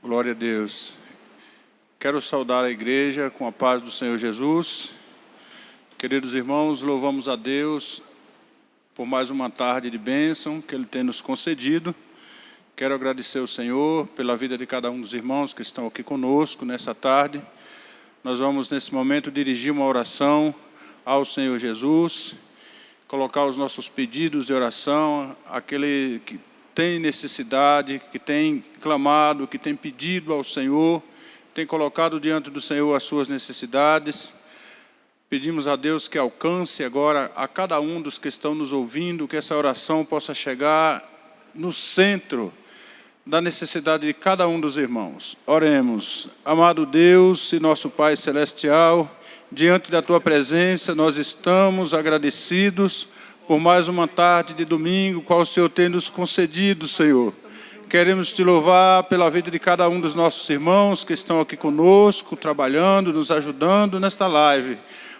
Glória a Deus. Quero saudar a igreja com a paz do Senhor Jesus. Queridos irmãos, louvamos a Deus por mais uma tarde de bênção que Ele tem nos concedido. Quero agradecer ao Senhor pela vida de cada um dos irmãos que estão aqui conosco nessa tarde. Nós vamos, nesse momento, dirigir uma oração ao Senhor Jesus, colocar os nossos pedidos de oração, aquele que tem necessidade, que tem clamado, que tem pedido ao Senhor, tem colocado diante do Senhor as suas necessidades. Pedimos a Deus que alcance agora a cada um dos que estão nos ouvindo, que essa oração possa chegar no centro da necessidade de cada um dos irmãos. Oremos. Amado Deus e nosso Pai Celestial, diante da Tua presença nós estamos agradecidos por mais uma tarde de domingo, qual o Senhor tem nos concedido, Senhor. Queremos Te louvar pela vida de cada um dos nossos irmãos que estão aqui conosco, trabalhando, nos ajudando nesta live.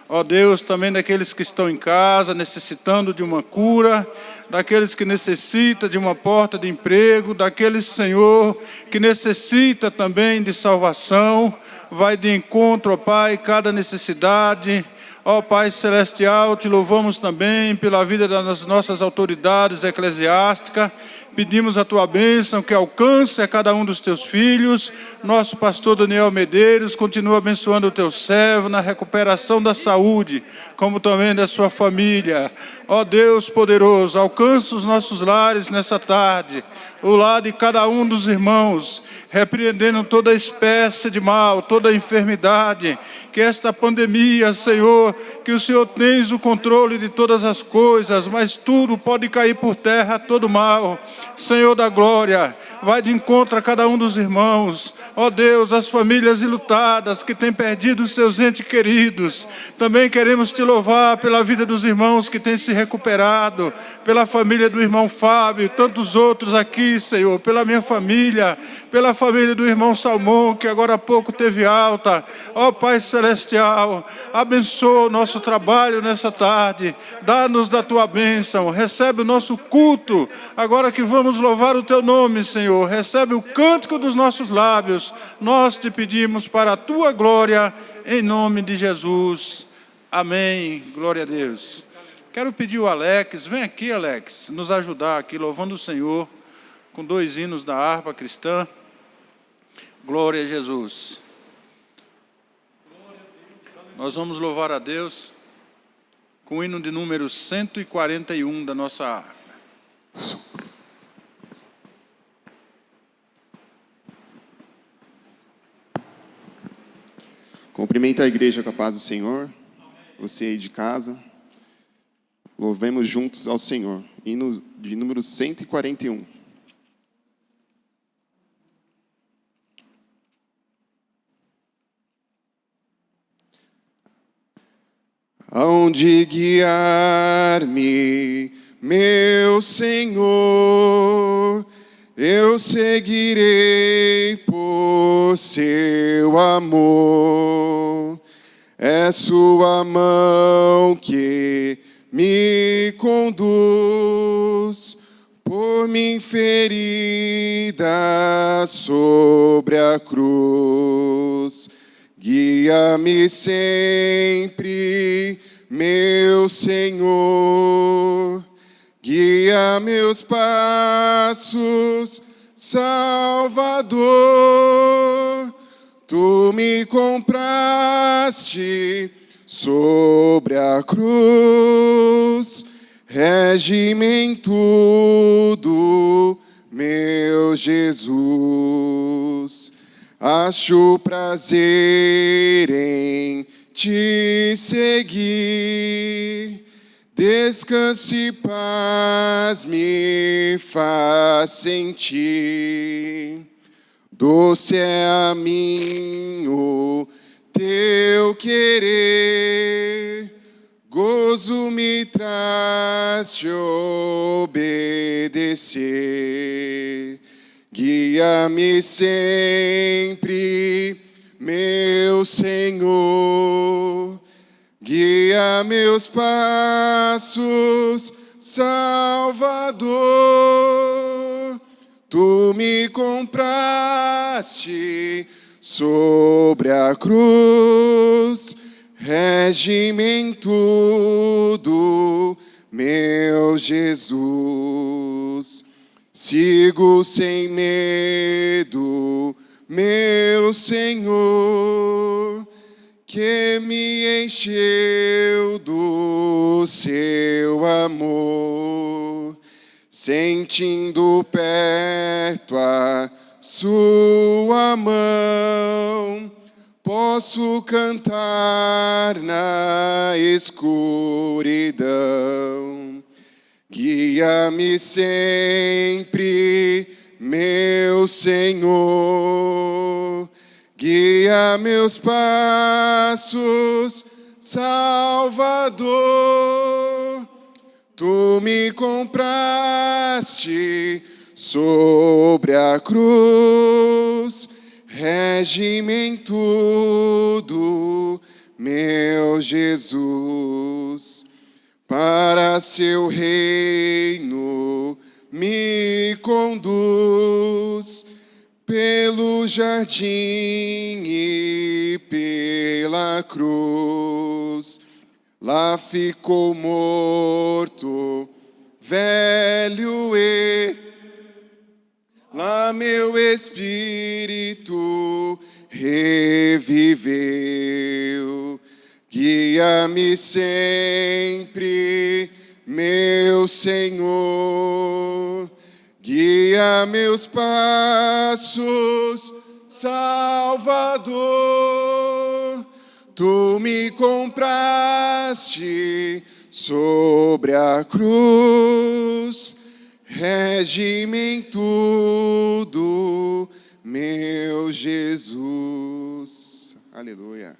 Ó Deus, também daqueles que estão em casa, necessitando de uma cura, daqueles que necessitam de uma porta de emprego, daqueles, Senhor, que necessita também de salvação. Vai de encontro, ó Pai, cada necessidade. Ó Pai Celestial, Te louvamos também pela vida das nossas autoridades eclesiásticas. Pedimos a Tua bênção que alcance a cada um dos Teus filhos. Nosso pastor Daniel Medeiros continua abençoando o Teu servo na recuperação da saúde, como também da sua família. Ó Deus poderoso, alcança os nossos lares nessa tarde, o lar de cada um dos irmãos, repreendendo toda espécie de mal, toda enfermidade, que esta pandemia, Senhor, que o Senhor tens o controle de todas as coisas, mas tudo pode cair por terra, todo mal. Senhor da glória, vai de encontro a cada um dos irmãos. Ó Deus, as famílias enlutadas que têm perdido os seus entes queridos. Também queremos Te louvar pela vida dos irmãos que têm se recuperado, pela família do irmão Fábio e tantos outros aqui, Senhor, pela minha família, pela família do irmão Salmão, que agora há pouco teve alta. Ó Pai Celestial, abençoa o nosso trabalho nessa tarde, dá-nos da Tua bênção, recebe o nosso culto, agora que vamos louvar o Teu nome, Senhor, recebe o cântico dos nossos lábios, nós Te pedimos para a Tua glória, em nome de Jesus, amém, glória a Deus. Quero pedir o Alex, vem aqui Alex, nos ajudar aqui, louvando o Senhor, com 2 hinos da harpa cristã, glória a Jesus. Nós vamos louvar a Deus com o hino de número 141 da nossa harpa. Cumprimento a igreja com a paz do Senhor. Você aí de casa. Louvemos juntos ao Senhor. Hino de número 141. Aonde guiar-me, meu Senhor, eu seguirei por Seu amor. É Sua mão que me conduz por mim ferida sobre a cruz. Guia-me sempre, meu Senhor, guia meus passos, Salvador. Tu me compraste sobre a cruz, rege-me em tudo, meu Jesus. Acho prazer em Te seguir, descanso e paz me faz sentir. Doce é a mim o Teu querer, gozo me traz Te obedecer. Guia-me sempre, meu Senhor, guia meus passos, Salvador. Tu me compraste sobre a cruz, rege-me em tudo, meu Jesus. Sigo sem medo, meu Senhor, que me encheu do seu amor, sentindo perto a sua mão, posso cantar na escuridão. Guia-me sempre, meu Senhor, guia meus passos, Salvador. Tu me compraste sobre a cruz, rege-me em tudo, meu Jesus. Para seu reino me conduz, pelo jardim e pela cruz. Lá ficou morto, velho lá meu espírito reviveu. Guia-me sempre, meu Senhor, guia meus passos, Salvador. Tu me compraste sobre a cruz, rege-me em tudo, meu Jesus. Aleluia.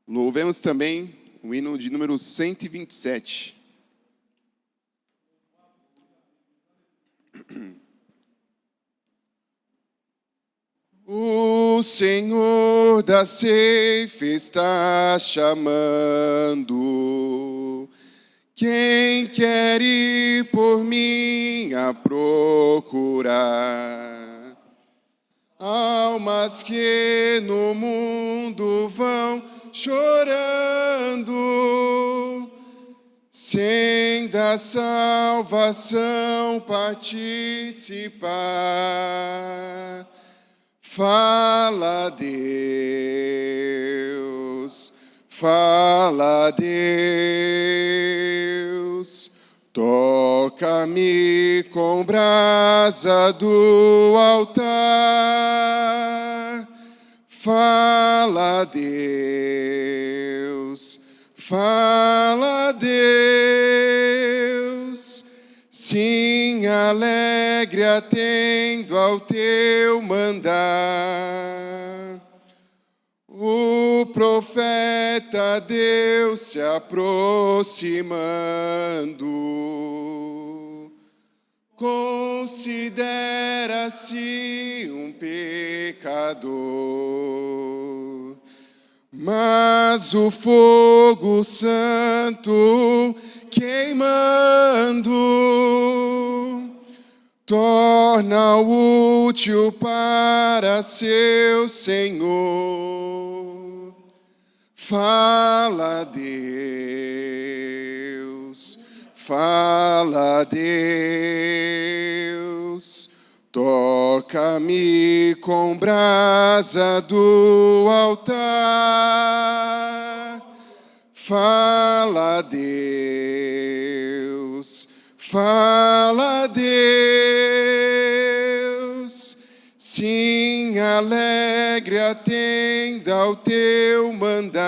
Louvemos também o hino de número 127. O Senhor da ceifa está chamando. Quem quer ir por mim a procurar? Almas que no mundo vão chorando, sem da salvação participar. Fala, Deus, fala, Deus, toca-me com brasa do altar. Fala, Deus, fala, Deus, sim, alegre atendo ao teu mandar. O profeta Deus se aproximando, considera-se um pecador, mas o fogo santo queimando torna-o útil para seu Senhor. Fala, Deus, fala, Deus, toca-me com brasa do altar. Fala, Deus, fala, Deus, sim, alegre atenda ao teu mandar.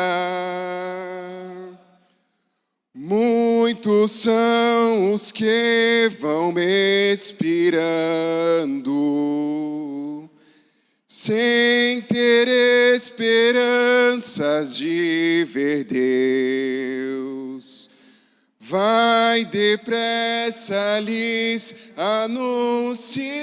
Muitos são os que vão me expirando, sem ter esperanças de ver Deus. Vai depressa lhes anunciando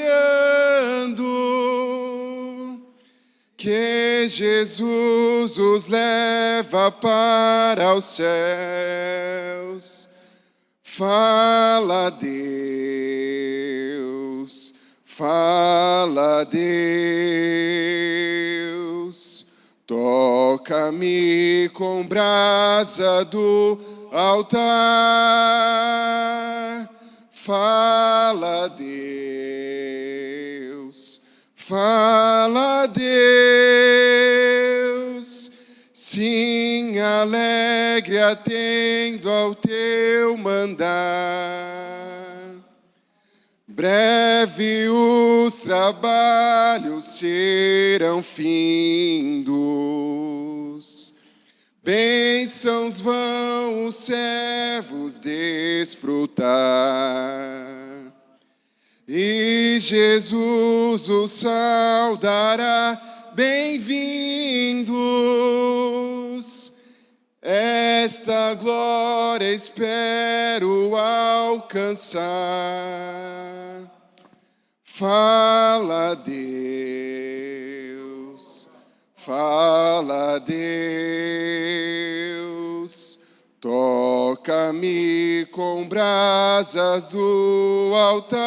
que Jesus os leva para os céus. Fala, Deus, fala, Deus, toca-me com brasa do altar. Fala, Deus, fala, Deus, sim, alegre atendo ao teu mandar. Breve os trabalhos serão findos, bênçãos vão os servos desfrutar, e Jesus os saudará, bem-vindos. Esta glória espero alcançar. Fala, Deus, fala, Deus, toca-me com brasas do altar.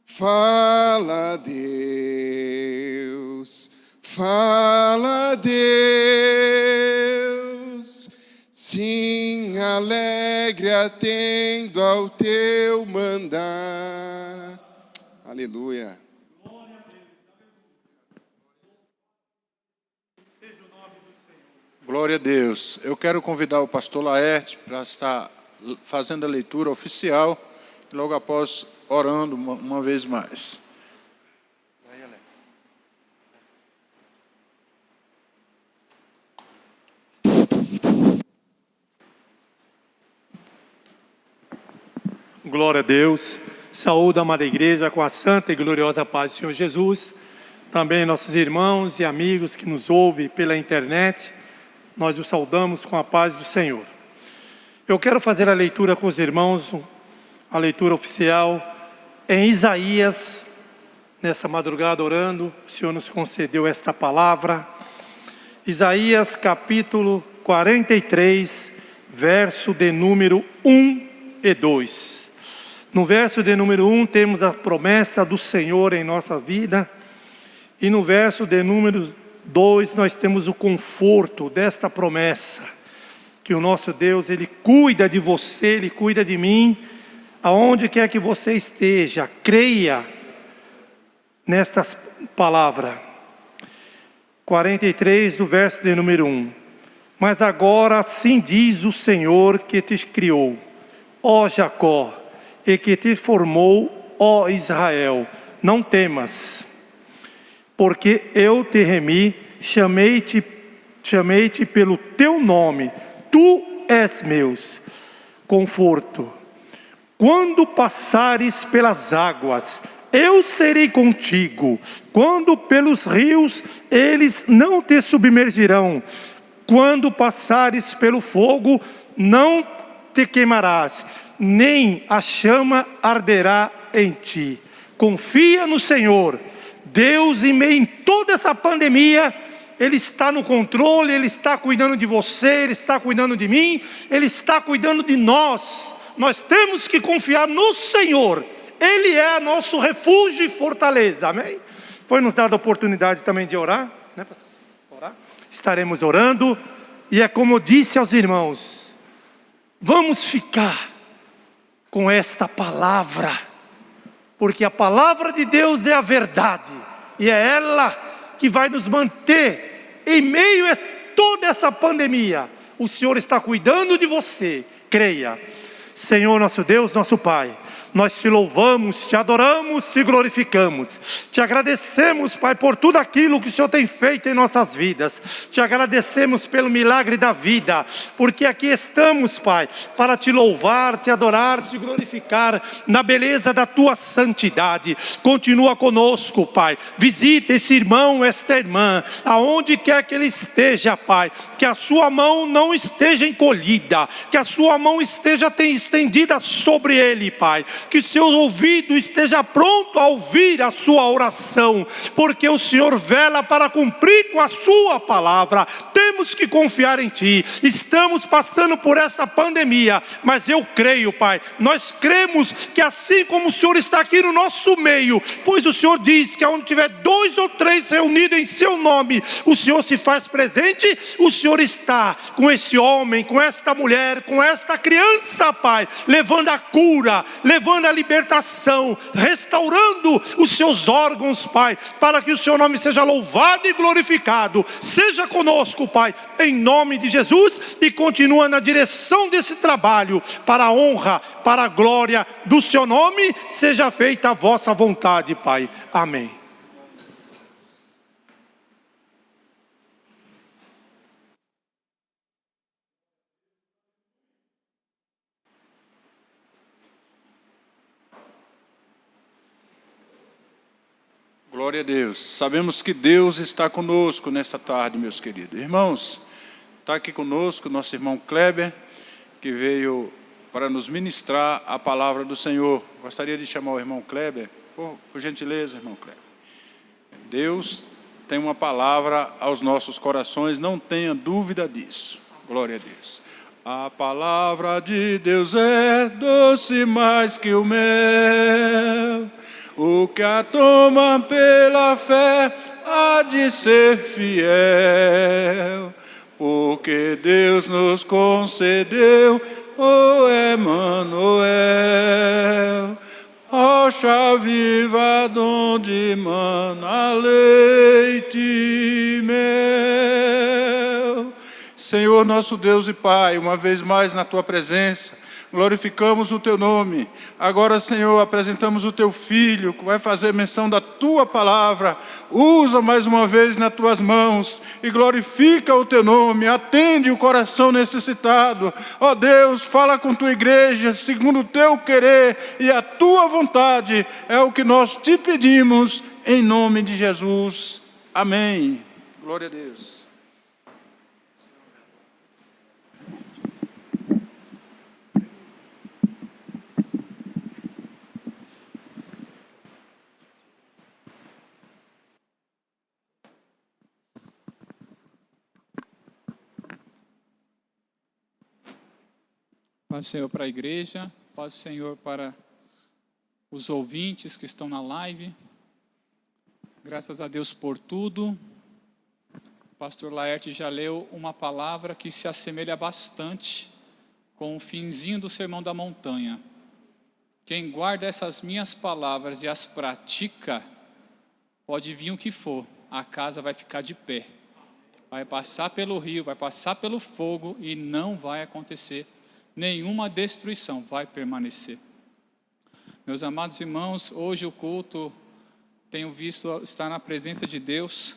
Fala, Deus, fala, Deus, sim, alegre atendo ao teu mandar. Aleluia. Glória a Deus. Eu quero convidar o pastor Laerte para estar fazendo a leitura oficial e logo após orando uma vez mais. Glória a Deus. Saúde a amada igreja com a santa e gloriosa paz do Senhor Jesus. Também nossos irmãos e amigos que nos ouvem pela internet, nós os saudamos com a paz do Senhor. Eu quero fazer a leitura com os irmãos, a leitura oficial em Isaías. Nesta madrugada orando, o Senhor nos concedeu esta palavra. Isaías capítulo 43, verso de número 1 e 2. No verso de número 1 temos a promessa do Senhor em nossa vida. E no verso de número 2 nós temos o conforto desta promessa. Que o nosso Deus, Ele cuida de você, Ele cuida de mim. Aonde quer que você esteja, creia nestas palavras. 43 do verso de número 1. Mas agora assim diz o Senhor que te criou, ó Jacó, e que te formou, ó Israel, não temas, porque eu te remi, chamei-te pelo teu nome, tu és meu conforto. Quando passares pelas águas, eu serei contigo. Quando pelos rios, eles não te submergirão. Quando passares pelo fogo, não te queimarás, nem a chama arderá em ti. Confia no Senhor. Deus, em meio a toda essa pandemia, Ele está no controle, Ele está cuidando de você, Ele está cuidando de mim, Ele está cuidando de nós. Nós temos que confiar no Senhor. Ele é nosso refúgio e fortaleza, amém? Foi nos dada a oportunidade também de orar, né, pastor? Orar. Estaremos orando, e é como eu disse aos irmãos, vamos ficar com esta palavra, porque a palavra de Deus é a verdade, e é ela que vai nos manter em meio a toda essa pandemia. O Senhor está cuidando de você, creia. Senhor nosso Deus, nosso Pai, nós te louvamos, te adoramos, te glorificamos. Te agradecemos, Pai, por tudo aquilo que o Senhor tem feito em nossas vidas. Te agradecemos pelo milagre da vida, porque aqui estamos, Pai, para te louvar, te adorar, te glorificar na beleza da tua santidade. Continua conosco, Pai. Visita esse irmão, esta irmã, aonde quer que ele esteja, Pai. Que a sua mão não esteja encolhida, que a sua mão esteja estendida sobre ele, Pai. que seu ouvido esteja pronto a ouvir a sua oração, porque o Senhor vela para cumprir com a sua palavra. Temos que confiar em Ti. Estamos passando por esta pandemia, mas eu creio, Pai, nós cremos que assim como o Senhor está aqui no nosso meio, pois o Senhor diz que onde tiver 2 ou 3 reunidos em seu nome, o Senhor se faz presente. O Senhor está com esse homem, com esta mulher, com esta criança, Pai, levando a cura, levando a libertação, restaurando os seus órgãos, Pai, para que o seu nome seja louvado e glorificado. Seja conosco, Pai, em nome de Jesus, e continua na direção desse trabalho, para a honra, para a glória do seu nome. Seja feita a vossa vontade, Pai. Amém. Glória a Deus. Sabemos que Deus está conosco nessa tarde, meus queridos. Irmãos, está aqui conosco nosso irmão Kleber, que veio para nos ministrar a palavra do Senhor. Gostaria de chamar o irmão Kleber, por gentileza, irmão Kleber. Deus tem uma palavra aos nossos corações, não tenha dúvida disso. Glória a Deus. A palavra de Deus é doce mais que o mel. O que a toma pela fé há de ser fiel, porque Deus nos concedeu o Emanuel, rocha viva donde mana leite e mel. Senhor nosso Deus e Pai, uma vez mais na Tua presença, glorificamos o Teu nome. Agora, Senhor, apresentamos o Teu Filho, que vai fazer menção da Tua palavra. Usa mais uma vez nas Tuas mãos e glorifica o Teu nome. Atende o coração necessitado. Ó Deus, fala com Tua igreja, segundo o Teu querer e a Tua vontade. É o que nós te pedimos, em nome de Jesus. Amém. Glória a Deus. Paz do Senhor para a igreja, paz do Senhor para os ouvintes que estão na live. Graças a Deus por tudo. O pastor Laerte já leu uma palavra que se assemelha bastante com o finzinho do Sermão da Montanha. Quem guarda essas minhas palavras e as pratica, pode vir o que for, a casa vai ficar de pé. Vai passar pelo rio, vai passar pelo fogo e não vai acontecer nenhuma destruição, vai permanecer. Meus amados irmãos, hoje o culto, tenho visto estar na presença de Deus,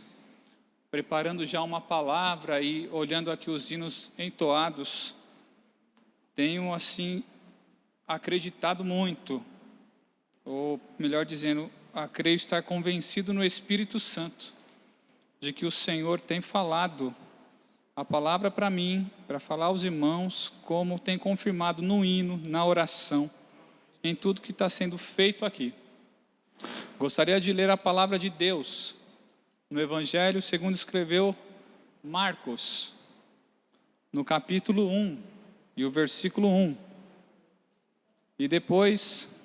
preparando já uma palavra e olhando aqui os hinos entoados, tenho assim acreditado muito, ou melhor dizendo, creio estar convencido no Espírito Santo, de que o Senhor tem falado a palavra para mim, para falar aos irmãos, como tem confirmado no hino, na oração, em tudo que está sendo feito aqui. Gostaria de ler a palavra de Deus, no Evangelho segundo escreveu Marcos, no capítulo 1, e o versículo 1. E depois,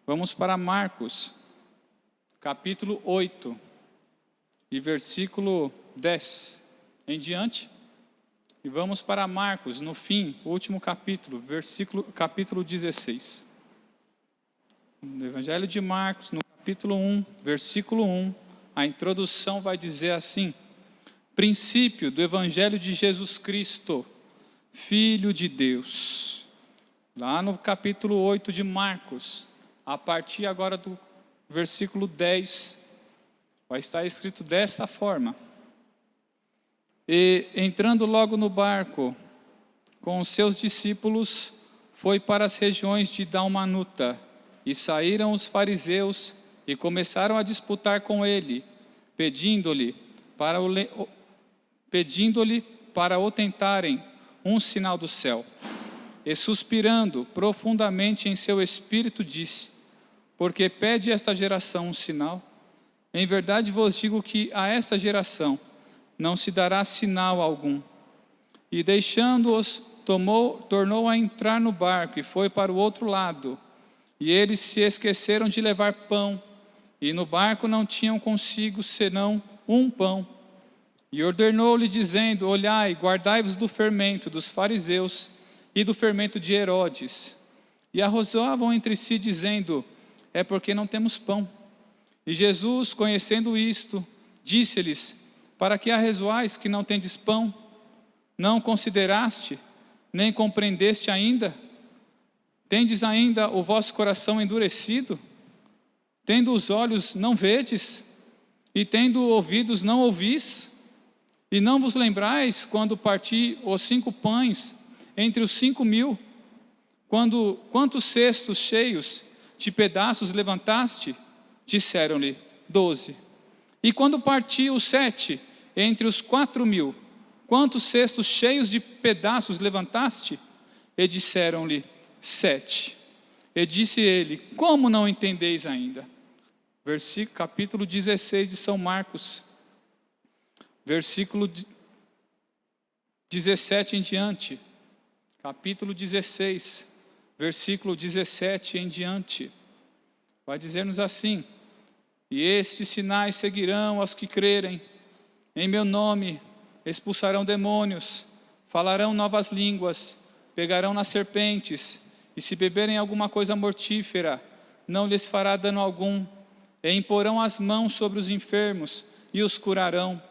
vamos para Marcos, capítulo 8, e versículo 10 em diante. E vamos para Marcos, no fim, o último capítulo, capítulo 16. No Evangelho de Marcos, no capítulo 1, versículo 1, a introdução vai dizer assim: princípio do Evangelho de Jesus Cristo, Filho de Deus. Lá no capítulo 8 de Marcos, a partir agora do versículo 10, vai estar escrito desta forma: e entrando logo no barco, com os seus discípulos, foi para as regiões de Dalmanuta, e saíram os fariseus e começaram a disputar com ele, pedindo-lhe para o tentarem um sinal do céu. e suspirando profundamente em seu espírito disse: porque pede esta geração um sinal? Em verdade vos digo que a esta geração não se dará sinal algum. E deixando-os, tornou a entrar no barco e foi para o outro lado. E eles se esqueceram de levar pão, e no barco não tinham consigo senão um pão. E ordenou-lhe dizendo: olhai, guardai-vos do fermento dos fariseus e do fermento de Herodes. E arrojavam entre si dizendo: é porque não temos pão. E Jesus, conhecendo isto, disse-lhes: para que arrazoais que não tendes pão? Não consideraste, nem compreendeste ainda? Tendes ainda o vosso coração endurecido? Tendo os olhos, não vedes? E tendo ouvidos, não ouvis? E não vos lembrais quando parti os 5 pães entre os 5.000? Quantos cestos cheios de pedaços levantaste? Disseram-lhe: 12. E quando parti os 7 entre os 4.000, quantos cestos cheios de pedaços levantaste? E disseram-lhe: 7. E disse ele: como não entendeis ainda? Capítulo 16 de São Marcos, versículo 17 em diante. Capítulo 16, versículo 17 em diante. Vai dizer-nos assim: e estes sinais seguirão aos que crerem. Em meu nome expulsarão demônios, falarão novas línguas, pegarão nas serpentes, e se beberem alguma coisa mortífera, não lhes fará dano algum, e imporão as mãos sobre os enfermos, e os curarão.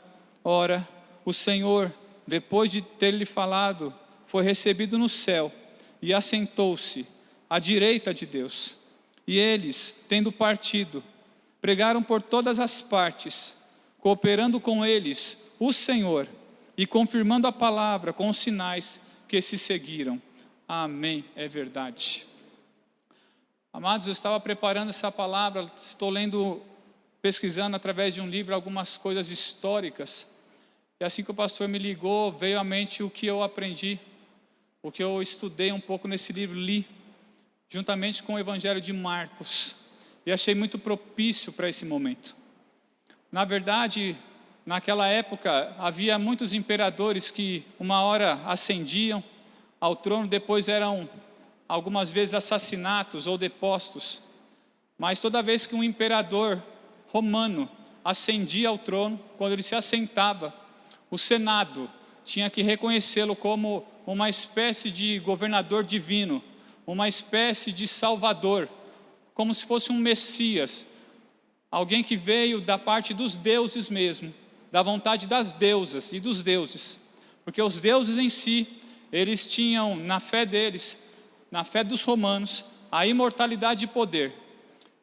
Ora, o Senhor, depois de ter-lhe falado, foi recebido no céu, e assentou-se à direita de Deus. E eles, tendo partido, pregaram por todas as partes, cooperando com eles o Senhor, e confirmando a palavra com os sinais que se seguiram. Amém, é verdade. Amados, eu estava preparando essa palavra, estou pesquisando através de um livro algumas coisas históricas, e assim que o pastor me ligou, veio à mente o que eu aprendi, o que eu estudei um pouco nesse livro, li, juntamente com o Evangelho de Marcos, e achei muito propício para esse momento. Na verdade, naquela época, havia muitos imperadores que uma hora ascendiam ao trono, depois eram algumas vezes assassinatos ou depostos. Mas toda vez que um imperador romano ascendia ao trono, quando ele se assentava, o Senado tinha que reconhecê-lo como uma espécie de governador divino, uma espécie de salvador, como se fosse um Messias, alguém que veio da parte dos deuses mesmo, da vontade das deusas e dos deuses, porque os deuses em si, eles tinham na fé deles, na fé dos romanos, a imortalidade e poder.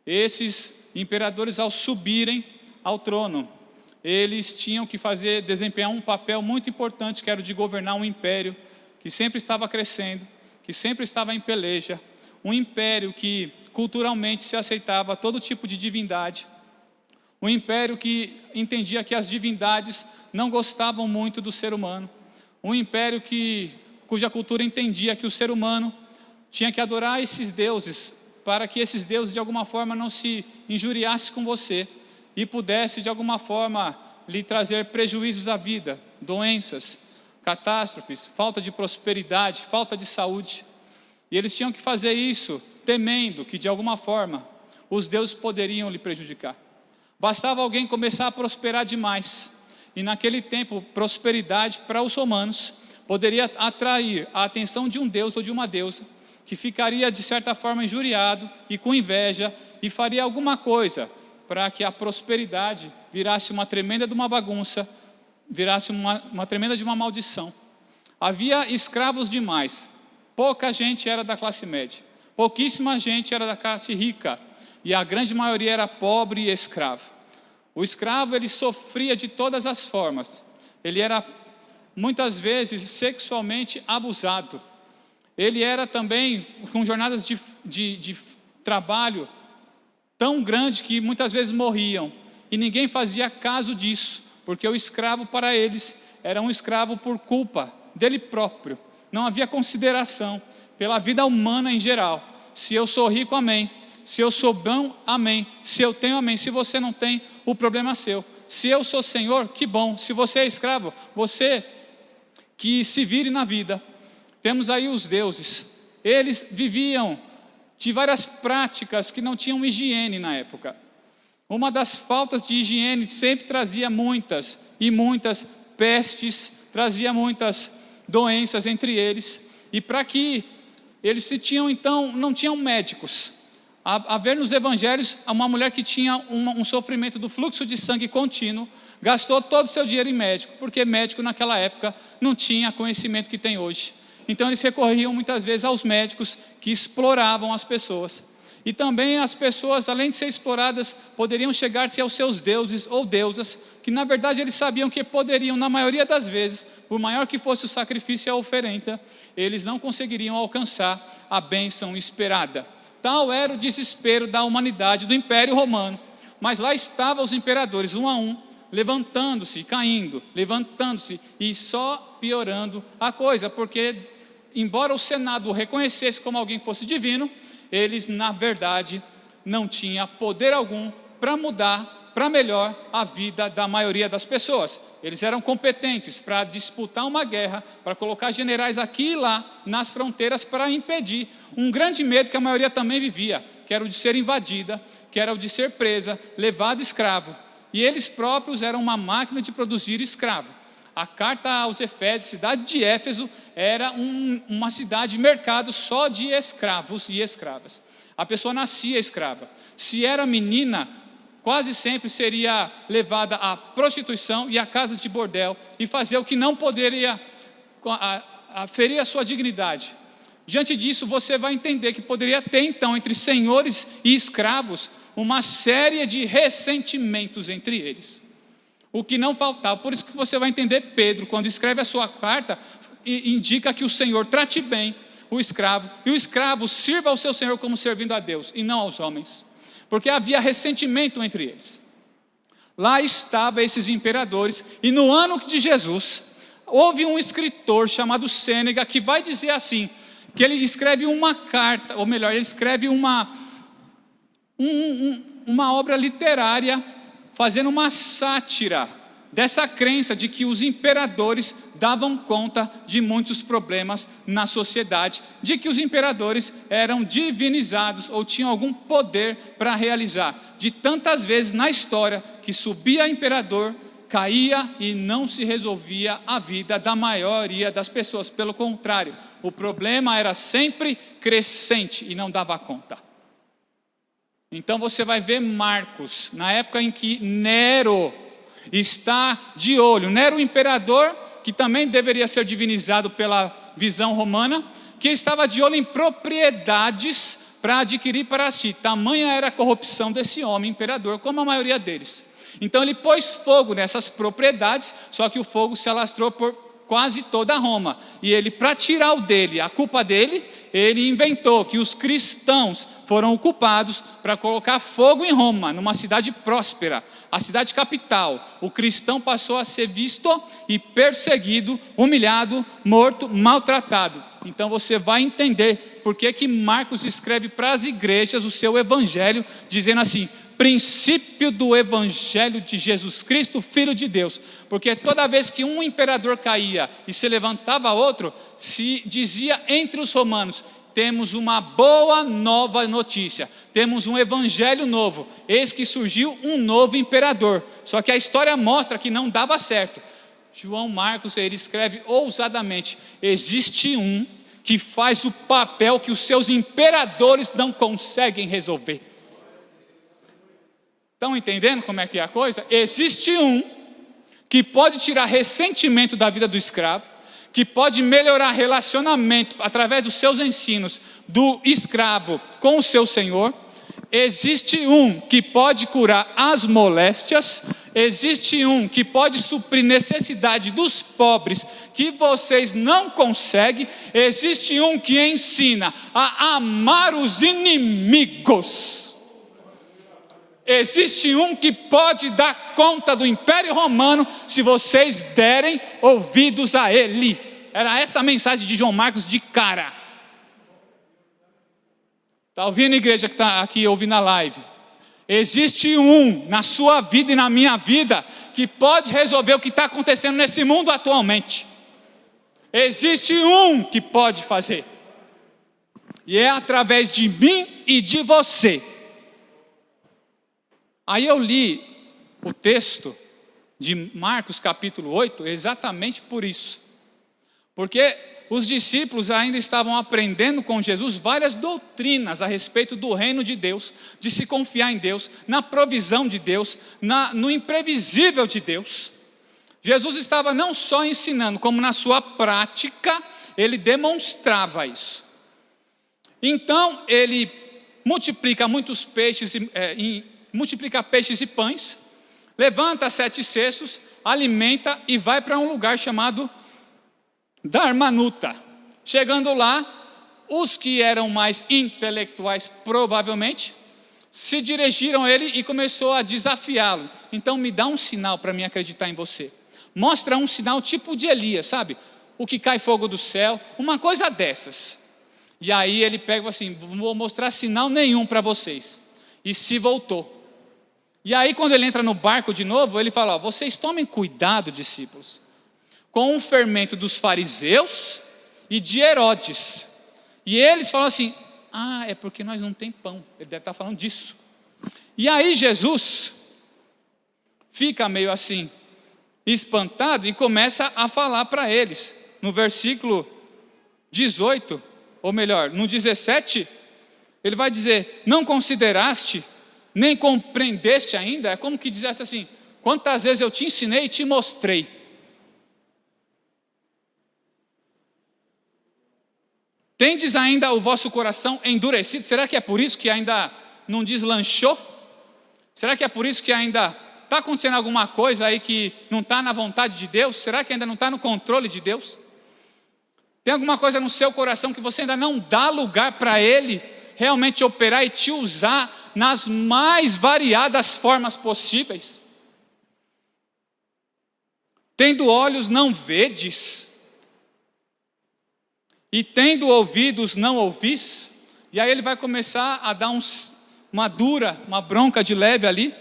Esses imperadores, ao subirem ao trono, eles tinham que desempenhar um papel muito importante, que era o de governar um império que sempre estava crescendo, que sempre estava em peleja, um império que culturalmente se aceitava todo tipo de divindade, um império que entendia que as divindades não gostavam muito do ser humano, um império cuja cultura entendia que o ser humano tinha que adorar esses deuses, para que esses deuses de alguma forma não se injuriassem com você e pudesse de alguma forma lhe trazer prejuízos à vida, doenças, catástrofes, falta de prosperidade, falta de saúde. E eles tinham que fazer isso temendo que de alguma forma os deuses poderiam lhe prejudicar. Bastava alguém começar a prosperar demais, e naquele tempo prosperidade para os romanos poderia atrair a atenção de um deus ou de uma deusa, que ficaria de certa forma injuriado e com inveja, e faria alguma coisa para que a prosperidade virasse uma tremenda de uma bagunça, virasse uma tremenda de uma maldição. Havia escravos demais, pouca gente era da classe média, pouquíssima gente era da classe rica, e a grande maioria era pobre e escravo. O escravo, ele sofria de todas as formas, ele era muitas vezes sexualmente abusado, ele era também com jornadas de trabalho tão grande que muitas vezes morriam, e ninguém fazia caso disso, porque o escravo para eles era um escravo por culpa dele próprio, não havia consideração pela vida humana em geral. Se eu sou rico, amém. Se eu sou bom, amém. Se eu tenho, amém. Se você não tem, o problema é seu. Se eu sou senhor, que bom. Se você é escravo, você que se vire na vida. Temos aí os deuses. Eles viviam de várias práticas que não tinham higiene na época. Uma das faltas de higiene sempre trazia muitas e muitas pestes, trazia muitas doenças entre eles. E para que eles se tinham, então, não tinham médicos. A ver nos evangelhos, uma mulher que tinha um sofrimento do fluxo de sangue contínuo, gastou todo o seu dinheiro em médico, porque médico naquela época não tinha conhecimento que tem hoje. Então eles recorriam muitas vezes aos médicos que exploravam as pessoas. E também as pessoas, além de ser exploradas, poderiam chegar-se aos seus deuses ou deusas, que na verdade eles sabiam que poderiam, na maioria das vezes, por maior que fosse o sacrifício e a oferenda, eles não conseguiriam alcançar a bênção esperada. Tal era o desespero da humanidade, do Império Romano. Mas lá estavam os imperadores, um a um, levantando-se, caindo, levantando-se e só piorando a coisa, porque embora o Senado o reconhecesse como alguém que fosse divino, eles na verdade não tinham poder algum para mudar para melhor a vida da maioria das pessoas. Eles eram competentes para disputar uma guerra, para colocar generais aqui e lá nas fronteiras para impedir um grande medo que a maioria também vivia, que era o de ser invadida, que era o de ser presa, levado escravo. E eles próprios eram uma máquina de produzir escravo. A carta aos Efésios, cidade de Éfeso, era uma cidade, mercado só de escravos e escravas. A pessoa nascia escrava. Se era menina, quase sempre seria levada à prostituição e a casas de bordel e fazer o que não poderia ferir a sua dignidade. Diante disso, você vai entender que poderia ter então entre senhores e escravos uma série de ressentimentos entre eles. O que não faltava, por isso que você vai entender Pedro, quando escreve a sua carta, indica que o Senhor trate bem o escravo, e o escravo sirva ao seu Senhor como servindo a Deus, e não aos homens, porque havia ressentimento entre eles. Lá estavam esses imperadores, e no ano de Jesus, houve um escritor chamado Sêneca, que vai dizer assim, que ele escreve uma carta, ou melhor, ele escreve uma obra literária, fazendo uma sátira dessa crença de que os imperadores davam conta de muitos problemas na sociedade, de que os imperadores eram divinizados ou tinham algum poder para realizar. De tantas vezes na história que subia imperador, caía e não se resolvia a vida da maioria das pessoas. Pelo contrário, o problema era sempre crescente e não dava conta. Então você vai ver Marcos, na época em que Nero está de olho. Nero, o imperador, que também deveria ser divinizado pela visão romana, que estava de olho em propriedades para adquirir para si. Tamanha era a corrupção desse homem imperador, como a maioria deles. Então ele pôs fogo nessas propriedades, só que o fogo se alastrou por quase toda Roma. E ele, para tirar a culpa dele, ele inventou que os cristãos foram culpados para colocar fogo em Roma, numa cidade próspera, a cidade capital. O cristão passou a ser visto e perseguido, humilhado, morto, maltratado. Então você vai entender por que Marcos escreve para as igrejas o seu evangelho, dizendo assim: princípio do evangelho de Jesus Cristo, Filho de Deus. Porque toda vez que um imperador caía e se levantava outro, se dizia entre os romanos: temos uma boa nova notícia, temos um evangelho novo, eis que surgiu um novo imperador. Só que a história mostra que não dava certo. João Marcos, ele escreve ousadamente: existe um que faz o papel que os seus imperadores não conseguem resolver. Estão entendendo como é que é a coisa? Existe um que pode tirar ressentimento da vida do escravo, que pode melhorar relacionamento através dos seus ensinos do escravo com o seu senhor. Existe um que pode curar as moléstias. Existe um que pode suprir necessidade dos pobres que vocês não conseguem. Existe um que ensina a amar os inimigos. Existe um que pode dar conta do Império Romano se vocês derem ouvidos a ele. Era essa a mensagem de João Marcos de cara. Está ouvindo, igreja que está aqui ouvindo a live? Existe um na sua vida e na minha vida que pode resolver o que está acontecendo nesse mundo atualmente. Existe um que pode fazer. E é através de mim e de você. Aí eu li o texto de Marcos capítulo 8 exatamente por isso. Porque os discípulos ainda estavam aprendendo com Jesus várias doutrinas a respeito do reino de Deus, de se confiar em Deus, na provisão de Deus, no imprevisível de Deus. Jesus estava não só ensinando, como na sua prática, ele demonstrava isso. Então, ele multiplica muitos peixes, multiplica peixes e pães, levanta 7 cestos, alimenta e vai para um lugar chamado Darmanuta. Chegando lá, os que eram mais intelectuais, provavelmente, se dirigiram a ele e começou a desafiá-lo. Então me dá um sinal para mim acreditar em você. Mostra um sinal tipo de Elias, sabe? O que cai fogo do céu, uma coisa dessas. E aí ele pega assim, não vou mostrar sinal nenhum para vocês. E se voltou. E aí quando ele entra no barco de novo, ele fala, ó, vocês tomem cuidado, discípulos, com o fermento dos fariseus e de Herodes. E eles falam assim, é porque nós não tem pão. Ele deve estar falando disso. E aí Jesus fica meio assim, espantado, e começa a falar para eles. No versículo 18, ou melhor, no 17, ele vai dizer, não consideraste, nem compreendeste ainda? É como que dissesse assim, quantas vezes eu te ensinei e te mostrei. Tendes ainda o vosso coração endurecido? Será que é por isso que ainda não deslanchou? Será que é por isso que ainda está acontecendo alguma coisa aí que não está na vontade de Deus? Será que ainda não está no controle de Deus? Tem alguma coisa no seu coração que você ainda não dá lugar para Ele realmente operar e te usar nas mais variadas formas possíveis? Tendo olhos não vedes, e tendo ouvidos não ouvis. E aí ele vai começar a dar uma bronca de leve ali,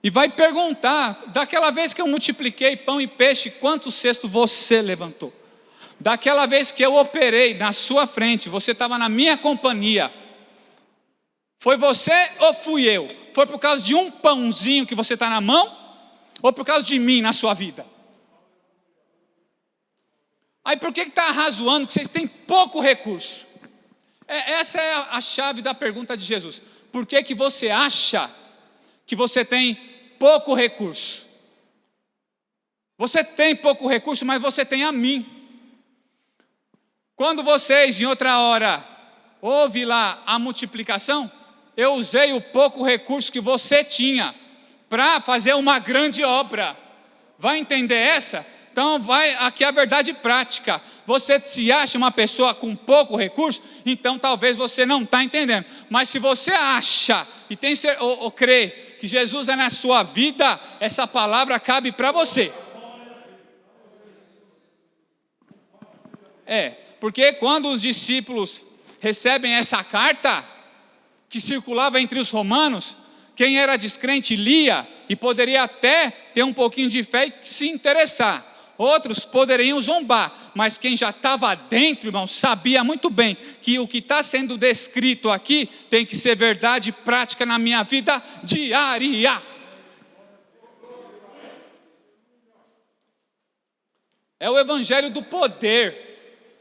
e vai perguntar, daquela vez que eu multipliquei pão e peixe, quantos cestos você levantou? Daquela vez que eu operei na sua frente, você estava na minha companhia, foi você ou fui eu? Foi por causa de um pãozinho que você está na mão, ou por causa de mim na sua vida? Aí por que está arrazoando que vocês têm pouco recurso? Essa é a chave da pergunta de Jesus. Por que você acha que você tem pouco recurso? Você tem pouco recurso, mas você tem a mim. Quando vocês, em outra hora, ouvem lá a multiplicação, eu usei o pouco recurso que você tinha para fazer uma grande obra. Vai entender essa? Então vai aqui a verdade prática. Você se acha uma pessoa com pouco recurso, então talvez você não está entendendo. Mas se você acha e tem ou crê que Jesus é na sua vida, essa palavra cabe para você. Porque quando os discípulos recebem essa carta, que circulava entre os romanos, quem era descrente lia e poderia até ter um pouquinho de fé e se interessar. Outros poderiam zombar, mas quem já estava dentro, irmão, sabia muito bem que o que está sendo descrito aqui tem que ser verdade prática na minha vida diária. É o evangelho do poder.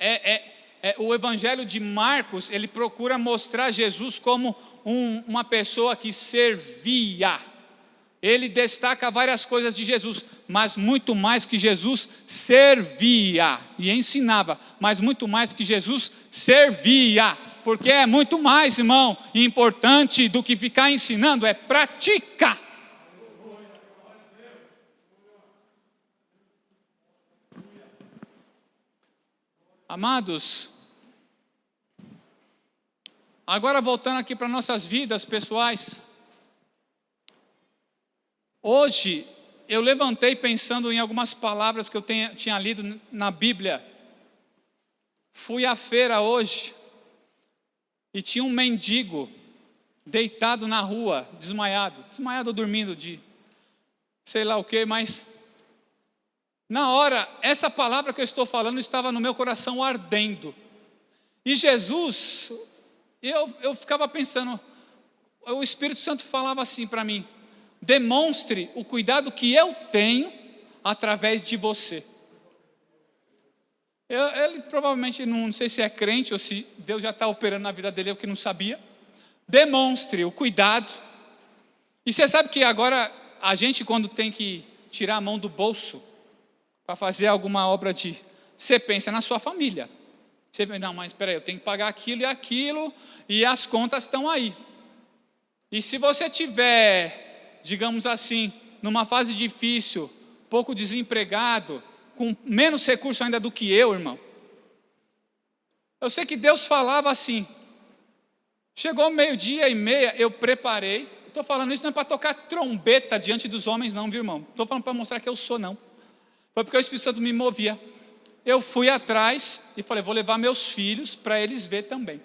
O evangelho de Marcos, ele procura mostrar Jesus como uma pessoa que servia. Ele destaca várias coisas de Jesus, mas muito mais que Jesus servia e ensinava, mas muito mais que Jesus servia, porque é muito mais, irmão, importante do que ficar ensinando, é praticar. Amados, agora voltando aqui para nossas vidas pessoais. Hoje, eu levantei pensando em algumas palavras que eu tinha lido na Bíblia. Fui à feira hoje, e tinha um mendigo deitado na rua, desmaiado ou dormindo de sei lá o que, mas na hora, essa palavra que eu estou falando estava no meu coração ardendo. E Jesus, eu ficava pensando, o Espírito Santo falava assim para mim: demonstre o cuidado que eu tenho através de você. Ele provavelmente, não sei se é crente ou se Deus já está operando na vida dele, eu que não sabia. Demonstre o cuidado. E você sabe que agora a gente, quando tem que tirar a mão do bolso para fazer alguma obra você pensa na sua família. Você pensa, não, mas espera aí, eu tenho que pagar aquilo, e as contas estão aí. E se você tiver, digamos assim, numa fase difícil, pouco desempregado, com menos recurso ainda do que eu, irmão. Eu sei que Deus falava assim. Chegou 12:30, eu preparei. Estou falando isso não é para tocar trombeta diante dos homens não, viu, irmão? Estou falando para mostrar que eu sou não. Foi porque o Espírito Santo me movia. Eu fui atrás e falei, vou levar meus filhos para eles verem também.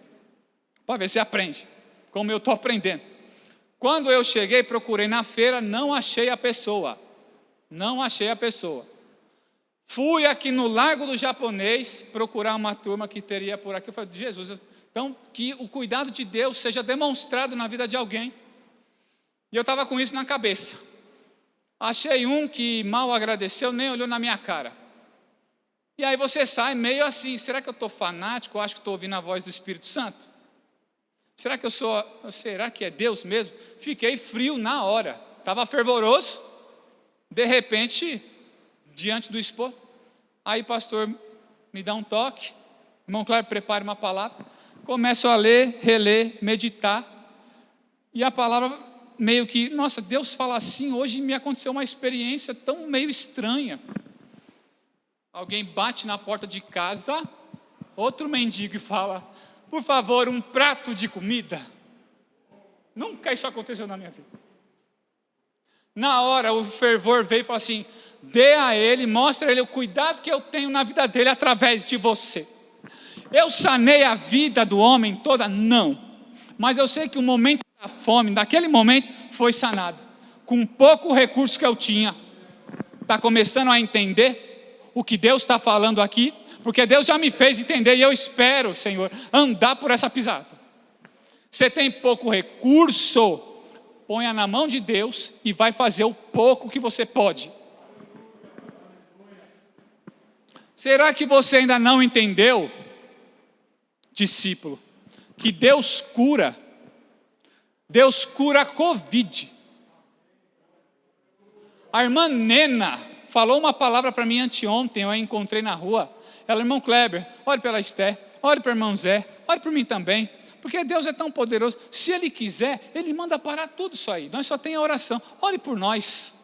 Para ver se aprende, como eu estou aprendendo. Quando eu cheguei, procurei na feira, não achei a pessoa. Fui aqui no Largo do Japonês procurar uma turma que teria por aqui. Eu falei, Jesus, então que o cuidado de Deus seja demonstrado na vida de alguém. E eu estava com isso na cabeça. Achei um que mal agradeceu, nem olhou na minha cara. E aí você sai meio assim, será que eu estou fanático? Eu acho que estou ouvindo a voz do Espírito Santo? Será que é Deus mesmo? Fiquei frio na hora, estava fervoroso. De repente, diante do esposo, aí o pastor me dá um toque, irmão Cláudio prepara uma palavra, começo a ler, reler, meditar, e a palavra meio que, nossa, Deus fala assim, hoje me aconteceu uma experiência tão meio estranha. Alguém bate na porta de casa, outro mendigo e fala, por favor, um prato de comida. Nunca isso aconteceu na minha vida. Na hora o fervor veio e falou assim, dê a ele, mostra a ele o cuidado que eu tenho na vida dele através de você. Eu sanei a vida do homem toda? Não. Mas eu sei que o momento da fome, naquele momento, foi sanado. Com pouco recurso que eu tinha. Está começando a entender o que Deus está falando aqui? Porque Deus já me fez entender e eu espero, Senhor, andar por essa pisada. Você tem pouco recurso, ponha na mão de Deus e vai fazer o pouco que você pode. Será que você ainda não entendeu, discípulo, que Deus cura a Covid? A irmã Nena falou uma palavra para mim anteontem, eu a encontrei na rua. Ela, irmão Kleber, ore pela Esté, ore para o irmão Zé, ore por mim também, porque Deus é tão poderoso, se Ele quiser, Ele manda parar tudo isso aí, nós só tem a oração, ore por nós.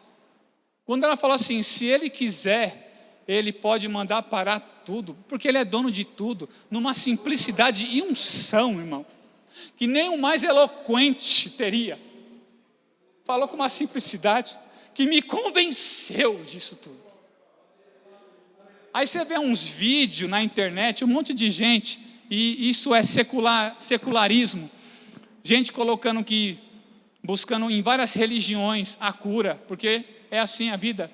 Quando ela falou assim, se Ele quiser, Ele pode mandar parar tudo, porque Ele é dono de tudo, numa simplicidade e unção, irmão, que nem o mais eloquente teria. Falou com uma simplicidade que me convenceu disso tudo. Aí você vê uns vídeos na internet, um monte de gente, e isso é secularismo, gente colocando que, buscando em várias religiões a cura, porque é assim a vida,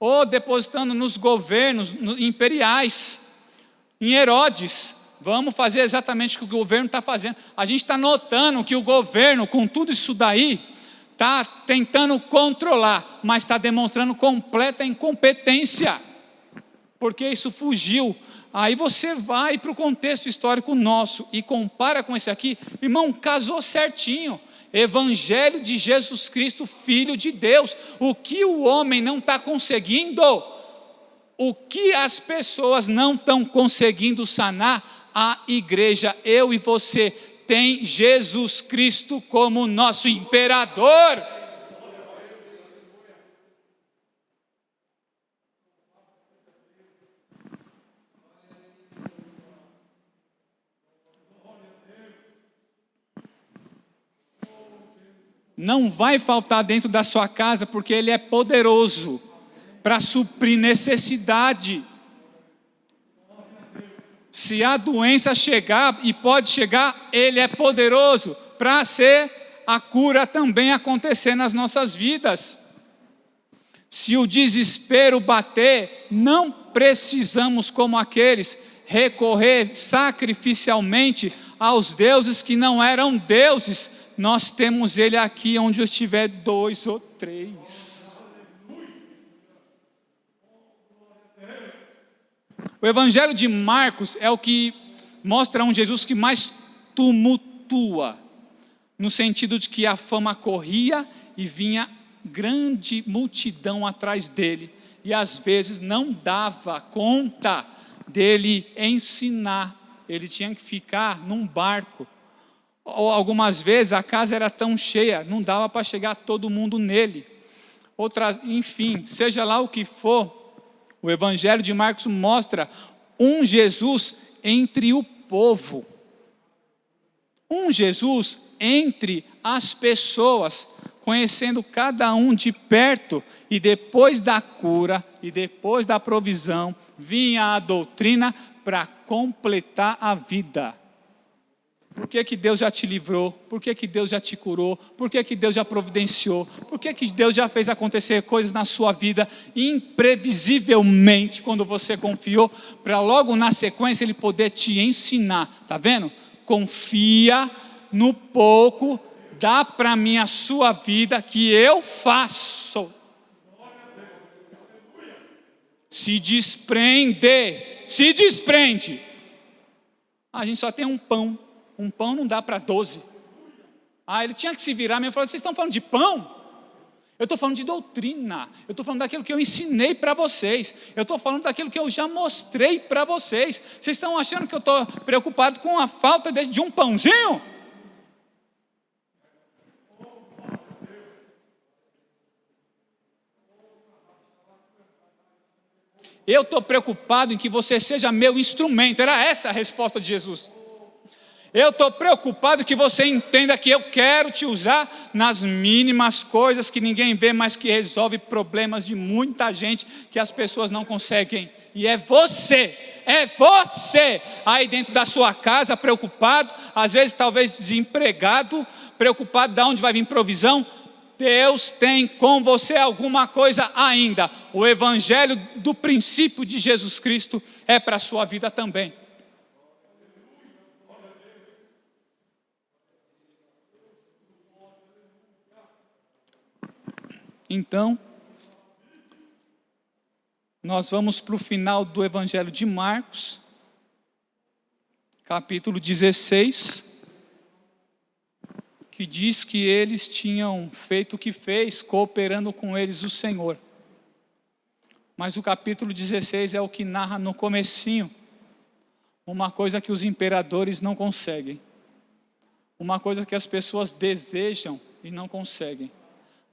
ou depositando nos governos imperiais, em Herodes, vamos fazer exatamente o que o governo está fazendo. A gente está notando que o governo, com tudo isso daí, está tentando controlar, mas está demonstrando completa incompetência, porque isso fugiu. Aí você vai para o contexto histórico nosso e compara com esse aqui, irmão, casou certinho. Evangelho de Jesus Cristo, Filho de Deus. O que o homem não está conseguindo, o que as pessoas não estão conseguindo sanar, a igreja, eu e você, tem Jesus Cristo como nosso imperador. Não vai faltar dentro da sua casa, porque Ele é poderoso para suprir necessidade. Se a doença chegar, e pode chegar, Ele é poderoso para ser a cura também acontecer nas nossas vidas. Se o desespero bater, não precisamos, como aqueles, recorrer sacrificialmente aos deuses que não eram deuses. Nós temos Ele aqui onde estiver 2 ou 3. O Evangelho de Marcos é o que mostra um Jesus que mais tumultua, no sentido de que a fama corria e vinha grande multidão atrás dele, e às vezes não dava conta dele ensinar, ele tinha que ficar num barco, ou algumas vezes a casa era tão cheia, não dava para chegar todo mundo nele. Enfim, seja lá o que for, o Evangelho de Marcos mostra um Jesus entre o povo, um Jesus entre as pessoas, conhecendo cada um de perto, e depois da cura, e depois da provisão, vinha a doutrina para completar a vida. Por que Deus já te livrou? Por que Deus já te curou? Por que Deus já providenciou? Por que Deus já fez acontecer coisas na sua vida imprevisivelmente, quando você confiou, para logo na sequência Ele poder te ensinar? Está vendo? Confia no pouco, dá para mim a sua vida que eu faço. Se desprende. A gente só tem um pão não dá para 12. Ele tinha que se virar mesmo e falar: vocês estão falando de pão? Eu estou falando de doutrina, eu estou falando daquilo que eu ensinei para vocês, eu estou falando daquilo que eu já mostrei para vocês. Vocês estão achando que eu estou preocupado com a falta de um pãozinho? Eu estou preocupado em que você seja meu instrumento. Era essa a resposta de Jesus. Eu estou preocupado que você entenda que eu quero te usar nas mínimas coisas que ninguém vê, mas que resolve problemas de muita gente que as pessoas não conseguem. E é você aí dentro da sua casa, preocupado, às vezes talvez desempregado, preocupado de onde vai vir provisão. Deus tem com você alguma coisa ainda. O Evangelho do princípio de Jesus Cristo é para a sua vida também. Então, nós vamos para o final do Evangelho de Marcos, capítulo 16, que diz que eles tinham feito o que fez, cooperando com eles o Senhor. Mas o capítulo 16 é o que narra no comecinho uma coisa que os imperadores não conseguem, uma coisa que as pessoas desejam e não conseguem: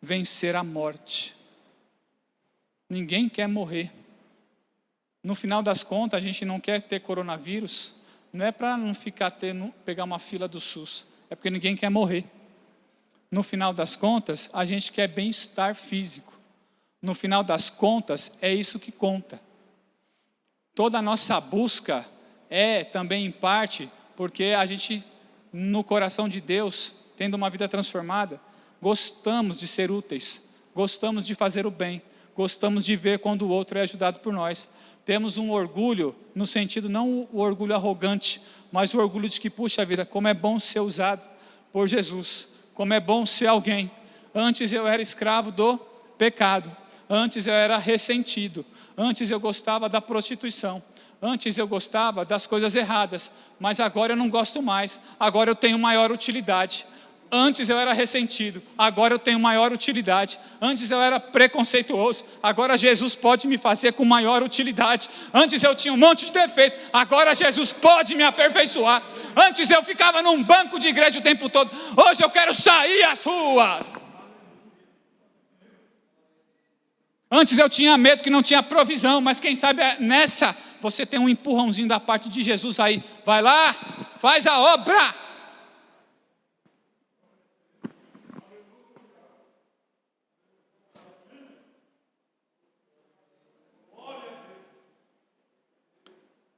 vencer a morte. Ninguém quer morrer. No final das contas, a gente não quer ter coronavírus, não é para não pegar uma fila do SUS, é porque ninguém quer morrer. No final das contas, a gente quer bem-estar físico. No final das contas, é isso que conta. Toda a nossa busca é também em parte porque a gente, no coração de Deus, tendo uma vida transformada, gostamos de ser úteis, gostamos de fazer o bem, gostamos de ver quando o outro é ajudado por nós. Temos um orgulho, no sentido não o orgulho arrogante, mas o orgulho de que, puxa vida, como é bom ser usado por Jesus, como é bom ser alguém. Antes eu era escravo do pecado, antes eu era ressentido, antes eu gostava da prostituição, antes eu gostava das coisas erradas, mas agora eu não gosto mais, agora eu tenho maior utilidade. Antes eu era ressentido, agora eu tenho maior utilidade. Antes eu era preconceituoso, agora Jesus pode me fazer com maior utilidade. Antes eu tinha um monte de defeito, agora Jesus pode me aperfeiçoar. Antes eu ficava num banco de igreja o tempo todo, hoje eu quero sair às ruas. Antes eu tinha medo que não tinha provisão, mas quem sabe nessa você tem um empurrãozinho da parte de Jesus aí. Vai lá, faz a obra.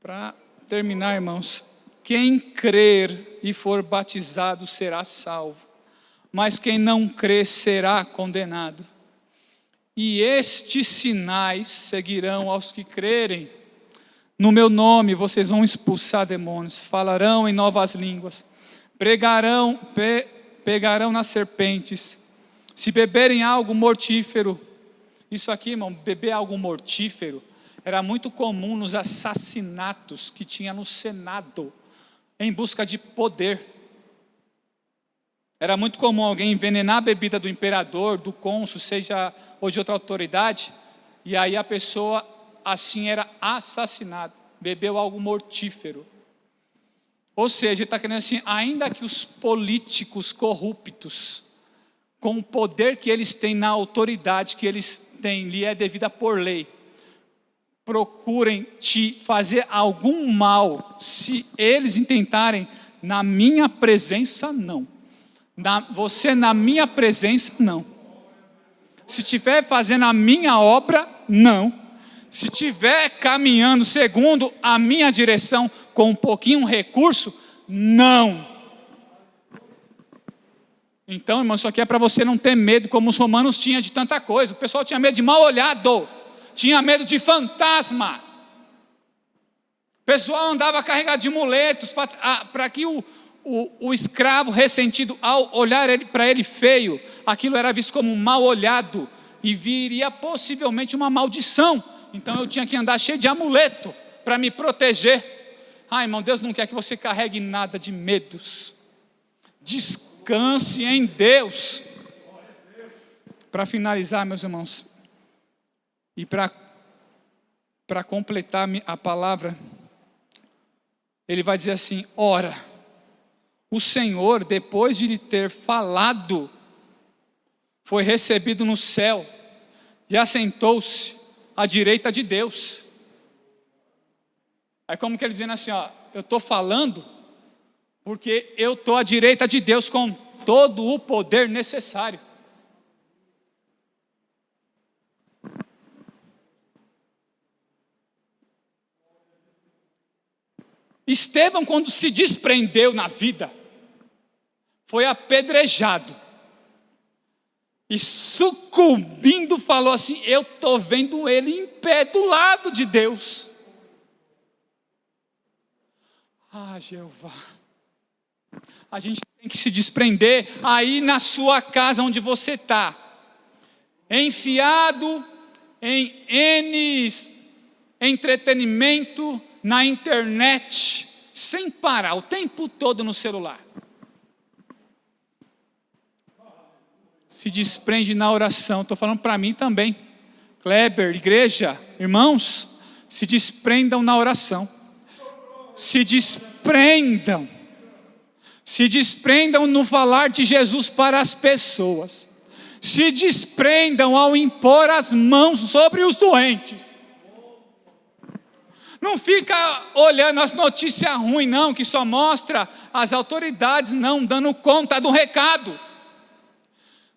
Para terminar, irmãos, quem crer e for batizado será salvo, mas quem não crer será condenado. E estes sinais seguirão aos que crerem. No meu nome vocês vão expulsar demônios, falarão em novas línguas, pegarão nas serpentes, se beberem algo mortífero. Isso aqui, irmão, beber algo mortífero, era muito comum nos assassinatos que tinha no Senado, em busca de poder. Era muito comum alguém envenenar a bebida do imperador, do cônsul, seja ou de outra autoridade, e aí a pessoa assim era assassinada, bebeu algo mortífero. Ou seja, ele está querendo assim, ainda que os políticos corruptos, com o poder que eles têm na autoridade que eles têm, lhe é devida por lei, procurem te fazer algum mal, se eles intentarem, na minha presença não. Você na minha presença não. Se estiver fazendo a minha obra, não. Se estiver caminhando segundo a minha direção, com um pouquinho recurso, não. Então, irmão, isso aqui é para você não ter medo, como os romanos tinham de tanta coisa. O pessoal tinha medo de mal olhado, tinha medo de fantasma. O pessoal andava carregado de muletos, para que o escravo ressentido, ao olhar para ele feio, aquilo era visto como mal olhado, e viria possivelmente uma maldição. Então eu tinha que andar cheio de amuleto, para me proteger. Irmão, Deus não quer que você carregue nada de medos. Descanse em Deus. Para finalizar, meus irmãos, e para completar a palavra, ele vai dizer assim: ora, o Senhor, depois de lhe ter falado, foi recebido no céu e assentou-se à direita de Deus. É como que ele dizendo assim, eu estou falando porque eu estou à direita de Deus com todo o poder necessário. Estevão, quando se desprendeu na vida, foi apedrejado, e sucumbindo falou assim: eu estou vendo ele em pé do lado de Deus. Jeová, a gente tem que se desprender aí na sua casa onde você está, enfiado em N entretenimento, na internet, sem parar, o tempo todo no celular. Se desprende na oração. Estou falando para mim também. Kleber, igreja, irmãos, se desprendam na oração. Se desprendam no falar de Jesus para as pessoas. Se desprendam ao impor as mãos sobre os doentes. Não fica olhando as notícias ruins, não, que só mostra as autoridades não dando conta do recado.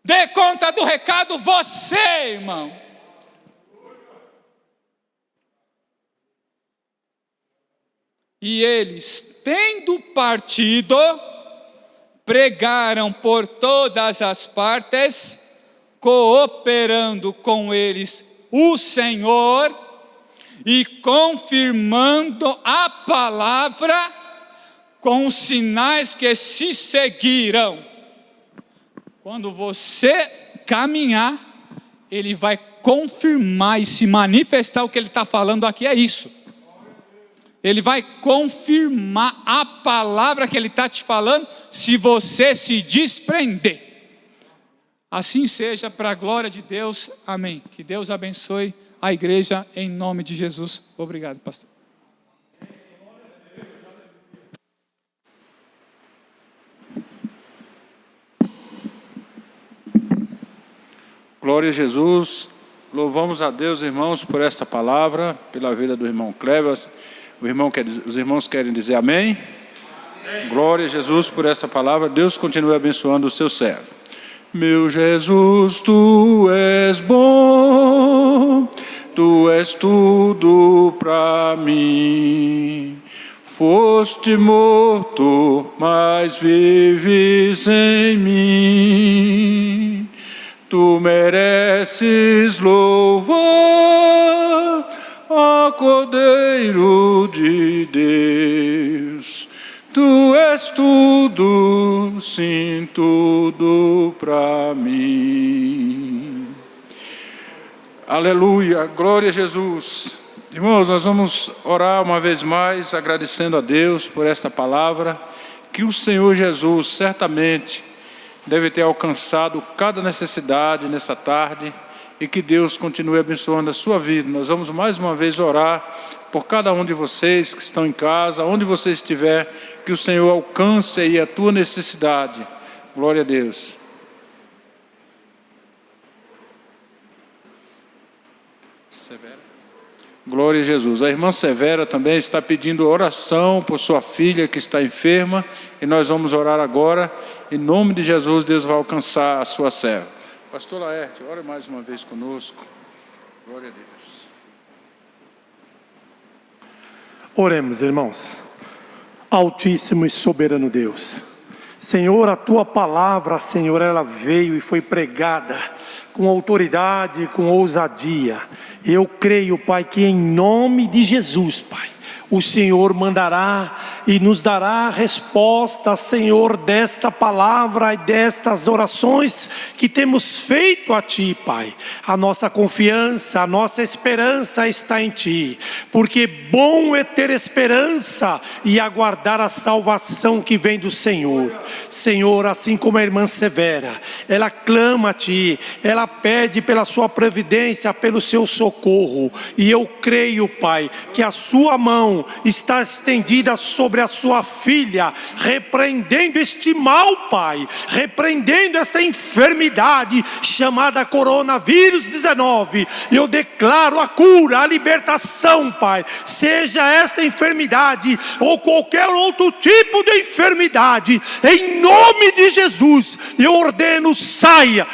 Dê conta do recado você, irmão. E eles, tendo partido, pregaram por todas as partes, cooperando com eles o Senhor e confirmando a palavra com os sinais que se seguiram. Quando você caminhar, ele vai confirmar e se manifestar. O que ele está falando aqui é isso. Ele vai confirmar a palavra que ele está te falando, se você se desprender. Assim seja, para a glória de Deus. Amém. Que Deus abençoe a igreja em nome de Jesus. Obrigado, pastor. Glória a Jesus. Louvamos a Deus, irmãos, por esta palavra, pela vida do irmão Kleber. Os irmãos querem dizer amém? Amém. Glória a Jesus por esta palavra. Deus continue abençoando o seu servo. Meu Jesus, tu és bom, tu és tudo para mim. Foste morto, mas vives em mim. Tu mereces louvor, ó Cordeiro de Deus. Tu és tudo, sim, tudo para mim. Aleluia, glória a Jesus. Irmãos, nós vamos orar uma vez mais, agradecendo a Deus por esta palavra, que o Senhor Jesus certamente deve ter alcançado cada necessidade nessa tarde, e que Deus continue abençoando a sua vida. Nós vamos mais uma vez orar por cada um de vocês que estão em casa, onde você estiver, que o Senhor alcance aí a tua necessidade. Glória a Deus. Severa. Glória a Jesus. A irmã Severa também está pedindo oração por sua filha que está enferma, e nós vamos orar agora. Em nome de Jesus, Deus vai alcançar a sua serva. Pastor Laerte, ore mais uma vez conosco. Glória a Deus. Oremos, irmãos. Altíssimo e soberano Deus, Senhor, a tua palavra, Senhor, ela veio e foi pregada com autoridade, com ousadia. Eu creio, Pai, que em nome de Jesus, Pai, o Senhor mandará e nos dará a resposta, Senhor, desta palavra e destas orações que temos feito a Ti, Pai. A nossa confiança, a nossa esperança está em Ti, porque bom é ter esperança e aguardar a salvação que vem do Senhor. Senhor, assim como a irmã Severa, ela clama a Ti, ela pede pela Sua providência, pelo Seu socorro, e eu creio, Pai, que a Sua mão está estendida sobre a sua filha, repreendendo este mal, Pai, repreendendo esta enfermidade chamada coronavírus 19. Eu declaro a cura, a libertação, Pai, seja esta enfermidade ou qualquer outro tipo de enfermidade, em nome de Jesus, eu ordeno, sai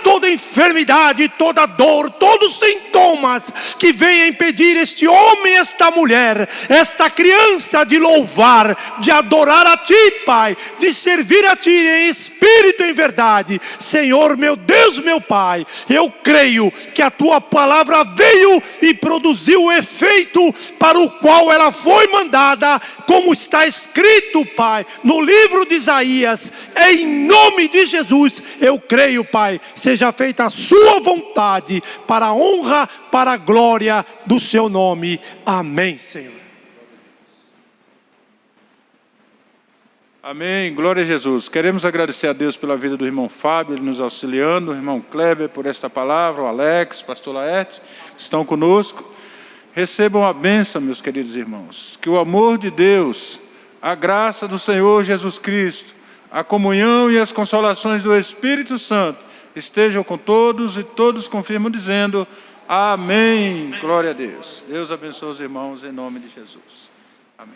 toda enfermidade, toda dor, todos os sintomas que venham impedir este homem, esta mulher, esta criança de louvar, de adorar a Ti, Pai, de servir a Ti em espírito e em verdade. Senhor, meu Deus, meu Pai, eu creio que a Tua palavra veio e produziu o efeito para o qual ela foi mandada, como está escrito, Pai, no livro de Isaías. Em nome de Jesus, eu creio, Pai, seja feita a Sua vontade, para a honra, para a glória do Seu nome. Amém, Senhor. Amém, glória a Jesus. Queremos agradecer a Deus pela vida do irmão Fábio, ele nos auxiliando, o irmão Kleber por esta palavra, o Alex, o pastor Laerte, que estão conosco. Recebam a bênção, meus queridos irmãos. Que o amor de Deus, a graça do Senhor Jesus Cristo, a comunhão e as consolações do Espírito Santo estejam com todos, e todos confirmam dizendo amém. Glória a Deus. Deus abençoe os irmãos em nome de Jesus. Amém.